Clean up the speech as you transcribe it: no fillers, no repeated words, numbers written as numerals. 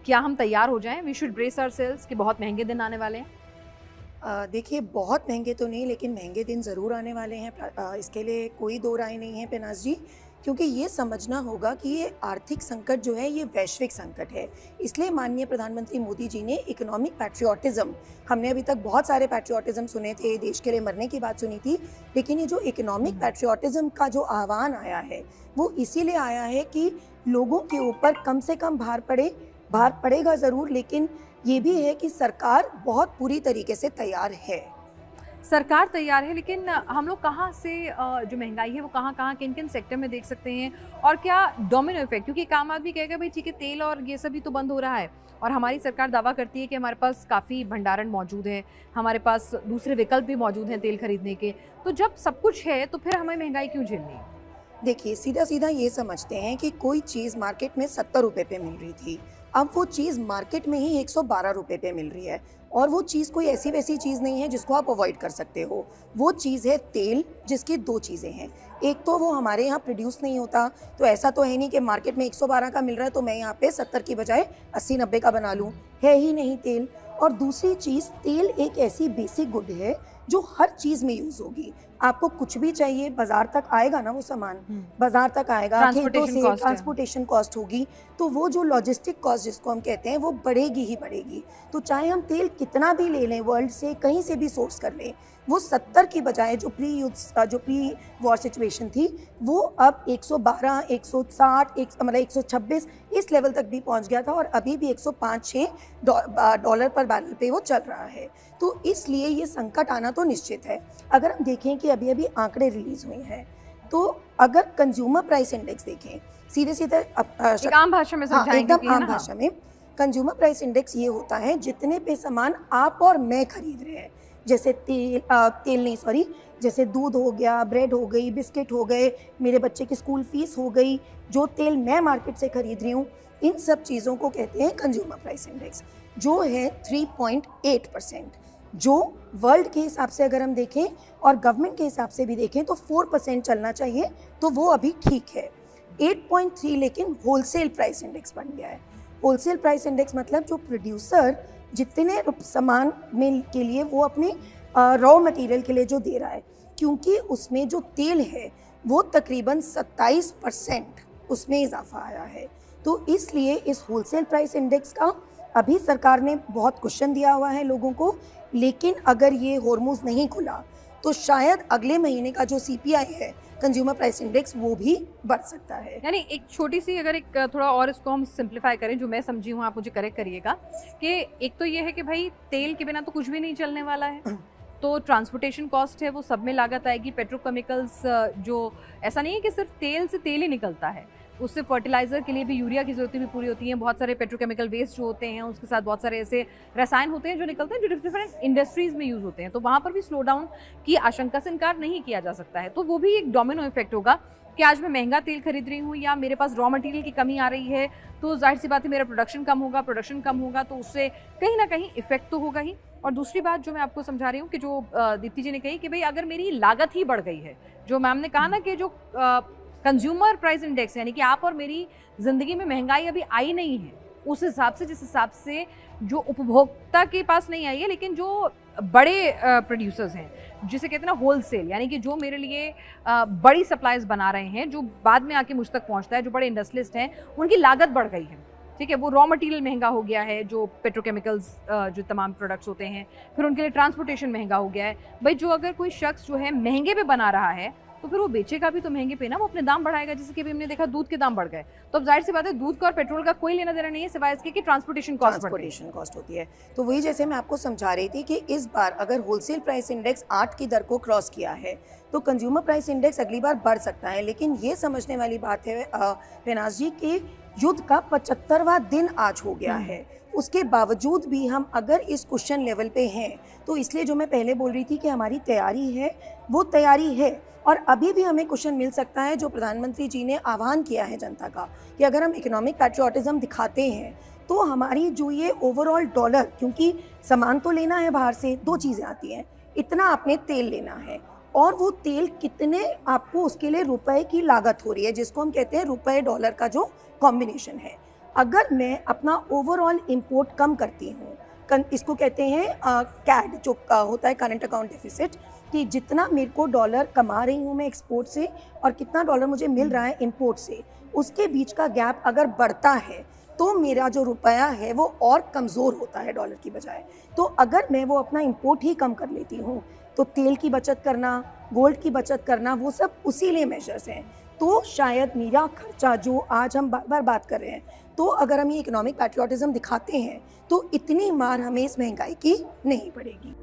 क्या हम तैयार हो जाएं? वी शुड ब्रेस आवरसेल्व्स कि बहुत महंगे दिन आने वाले हैं। देखिए, बहुत महंगे तो नहीं, लेकिन महंगे दिन ज़रूर आने वाले हैं। इसके लिए कोई दो राय नहीं है पेनाज़ जी, क्योंकि ये समझना होगा कि ये आर्थिक संकट जो है ये वैश्विक संकट है। इसलिए माननीय प्रधानमंत्री मोदी जी ने इकोनॉमिक पैट्रियोटिज़्म, हमने अभी तक बहुत सारे पैट्रियोटिज़्म सुने थे, देश के लिए मरने की बात सुनी थी, लेकिन ये जो इकोनॉमिक पैट्रियोटिज़्म का जो आह्वान आया है, वो इसीलिए आया है कि लोगों के ऊपर कम से कम भार पड़ेगा ज़रूर, लेकिन ये भी है कि सरकार बहुत पूरी तरीके से तैयार है। सरकार तैयार है, लेकिन हम लोग कहाँ से जो महंगाई है वो कहाँ-कहाँ, किन-किन सेक्टर में देख सकते हैं? और क्या डोमिनो इफेक्ट, क्योंकि एक आम आदमी कहेगा भाई ठीक है, तेल और ये सभी तो बंद हो रहा है और हमारी सरकार दावा करती है कि हमारे पास काफ़ी भंडारण मौजूद है, हमारे पास दूसरे विकल्प भी मौजूद हैं तेल खरीदने के। तो जब सब कुछ है तो फिर हमें महंगाई क्यों झेलनी है? देखिए, सीधा-सीधा ये समझते हैं कि कोई चीज़ मार्केट में 70 रुपए पे मिल रही थी, अब वो चीज़ मार्केट में ही 112 रुपए पे मिल रही है, और वो चीज़ कोई ऐसी-वैसी चीज़ नहीं है जिसको आप अवॉइड कर सकते हो। वो चीज़ है तेल, जिसकी 2 चीज़ें हैं। एक तो वो हमारे यहाँ प्रोड्यूस नहीं होता, तो ऐसा तो है नहीं कि मार्केट में 112 का मिल रहा है तो मैं यहाँ पे 70 की बजाय 80-90 का बना लूँ, है ही नहीं तेल। और दूसरी चीज़, तेल एक ऐसी बेसिक गुड है जो हर चीज़ में यूज़ होगी। आपको कुछ भी चाहिए, बाज़ार तक आएगा ना वो सामान, बाज़ार तक आएगा, खेतों ट्रांसपोर्टेशन से कॉस्ट है। ट्रांसपोर्टेशन कॉस्ट होगी, तो वो जो लॉजिस्टिक कॉस्ट जिसको हम कहते हैं वो बढ़ेगी ही बढ़ेगी। तो चाहे हम तेल कितना भी ले लें, वर्ल्ड से कहीं से भी सोर्स कर लें, वो 70 की बजाय जो प्री वॉर सिचुएशन थी, वो अब 112, 160, मतलब 126 इस लेवल तक भी पहुंच गया था, और अभी भी 105-6 डॉलर पर बैरल पे वो चल रहा है। तो इसलिए ये संकट आना तो निश्चित है। अगर हम देखें कि अभी-अभी आंकड़े रिलीज़ हुए हैं, तो अगर कंज्यूमर प्राइस इंडेक्स देखें, सीधे-सीधे एक आम भाषा में हाँ, समझाएँ, एकदम क्योंकि है आम ना। हाँ। भाषा में कंज्यूमर प्राइस इंडेक्स ये होता है जितने पे सामान आप और मैं खरीद रहे हैं। जैसे तेल नहीं, सॉरी, जैसे दूध हो गया, ब्रेड हो गई, बिस्किट हो गए, मेरे बच्चे की स्कूल फीस हो गई, जो तेल मैं मार्केट से खरीद रही हूँ, इन सब चीज़ों को कहते हैं कंज्यूमर प्राइस इंडेक्स, जो है 3.8%। जो वर्ल्ड के हिसाब से अगर हम देखें और गवर्नमेंट के हिसाब से भी देखें तो 4% चलना चाहिए, तो वो अभी ठीक है। 8.3 लेकिन होलसेल प्राइस इंडेक्स बन गया है। होलसेल प्राइस इंडेक्स मतलब जो प्रोड्यूसर जितने सामान मिल के लिए वो अपने रॉ मटेरियल के लिए जो दे रहा है, क्योंकि उसमें जो तेल है वो तकरीबन 27% उसमें इजाफा आया है, तो इसलिए इस होलसेल प्राइस इंडेक्स का अभी सरकार ने बहुत क्वेश्चन दिया हुआ है लोगों को, लेकिन अगर ये हॉर्मोज नहीं खुला तो शायद अगले महीने का जो सीपीआई है, कंज्यूमर प्राइस इंडेक्स, वो भी बढ़ सकता है। यानी एक छोटी सी, अगर एक थोड़ा और इसको हम सिंप्लीफाई करें, जो मैं समझी हूँ, आप मुझे करेक्ट करिएगा, कि एक तो ये है कि भाई तेल के बिना तो कुछ भी नहीं चलने वाला है, तो ट्रांसपोर्टेशन कॉस्ट है वो सब में लागत आएगी। पेट्रोकेमिकल्स, जो ऐसा नहीं है कि सिर्फ तेल से तेल ही निकलता है, उससे फर्टिलाइजर के लिए भी यूरिया की ज़रूरतें भी पूरी होती हैं। बहुत सारे पेट्रोकेमिकल वेस्ट जो होते हैं, उसके साथ बहुत सारे ऐसे रसायन होते हैं जो निकलते हैं, जो डिफरेंट इंडस्ट्रीज़ में यूज़ होते हैं, तो वहाँ पर भी स्लो डाउन की आशंका से इनकार नहीं किया जा सकता है। तो वो भी एक डोमिनो इफेक्ट होगा कि आज मैं महंगा तेल खरीद रही हूँ या मेरे पास रॉ मटेरियल की कमी आ रही है, तो जाहिर सी बात है मेरा प्रोडक्शन कम होगा, तो उससे कहीं ना कहीं इफेक्ट तो होगा ही। और दूसरी बात जो मैं आपको समझा रही हूँ कि जो दीप्ति जी ने कही कि भाई अगर मेरी लागत ही बढ़ गई है, जो मैम ने कहा ना कि जो कंज्यूमर प्राइस इंडेक्स, यानी कि आप और मेरी ज़िंदगी में महंगाई अभी आई नहीं है, उस हिसाब से, जिस हिसाब से जो उपभोक्ता के पास नहीं आई है, लेकिन जो बड़े प्रोड्यूसर्स हैं, जिसे कहते हैं ना होलसेल, यानी कि जो मेरे लिए बड़ी सप्लाईज बना रहे हैं, जो बाद में आके मुझ तक पहुंचता है, जो बड़े इंडस्ट्रियलिस्ट हैं, उनकी लागत बढ़ गई है। ठीक है, वो रॉ मटेरियल महंगा हो गया है, जो पेट्रोकेमिकल्स, जो तमाम प्रोडक्ट्स होते हैं, फिर उनके लिए ट्रांसपोर्टेशन महंगा हो गया है। भाई जो अगर कोई शख्स जो है महंगे पे बना रहा है, तो फिर वो बेचेगा भी तो महंगे पे ना, वो अपने दाम बढ़ाएगा। जैसे कि अभी हमने देखा दूध के दाम बढ़ गए, तो अब जाहिर सी बात है दूध का और पेट्रोल का कोई लेना देना नहीं है, सिवाय इसके कि ट्रांसपोर्टेशन कॉस्ट होती है। तो वही जैसे मैं आपको समझा रही थी कि इस बार अगर होलसेल प्राइस इंडेक्स 8 की दर को क्रॉस किया है, तो कंज्यूमर प्राइस इंडेक्स अगली बार बढ़ सकता है। लेकिन ये समझने वाली बात है रेनाज जी कि युद्ध का 75वां दिन आज हो गया है, उसके बावजूद भी हम अगर इस क्वेश्चन लेवल पे हैं, तो इसलिए जो मैं पहले बोल रही थी कि हमारी तैयारी है, वो तैयारी है। और अभी भी हमें क्वेश्चन मिल सकता है, जो प्रधानमंत्री जी ने आह्वान किया है जनता का, कि अगर हम इकोनॉमिक पैट्रियोटिज्म दिखाते हैं तो हमारी जो ये ओवरऑल डॉलर, क्योंकि सामान तो लेना है बाहर से, 2 चीज़ें आती हैं, इतना आपने तेल लेना है और वो तेल कितने आपको, उसके लिए रुपए की लागत हो रही है, जिसको हम कहते हैं रुपए डॉलर का जो कॉम्बिनेशन है। अगर मैं अपना ओवरऑल इंपोर्ट कम करती हूँ, इसको कहते हैं कैड जो होता है करंट अकाउंट डेफिसिट, कि जितना मेरे को डॉलर कमा रही हूँ मैं एक्सपोर्ट से और कितना डॉलर मुझे मिल रहा है इंपोर्ट से, उसके बीच का गैप अगर बढ़ता है तो मेरा जो रुपया है वो और कमज़ोर होता है डॉलर की बजाय। तो अगर मैं वो अपना इंपोर्ट ही कम कर लेती हूँ तो तेल की बचत करना, गोल्ड की बचत करना, वो सब उसी लिए मेजर्स हैं। तो शायद मेरा खर्चा जो आज हम बार बार बात कर रहे हैं, तो अगर हम ये इकोनॉमिक पैट्रियोटिज्म दिखाते हैं तो इतनी मार हमें इस महंगाई की नहीं पड़ेगी।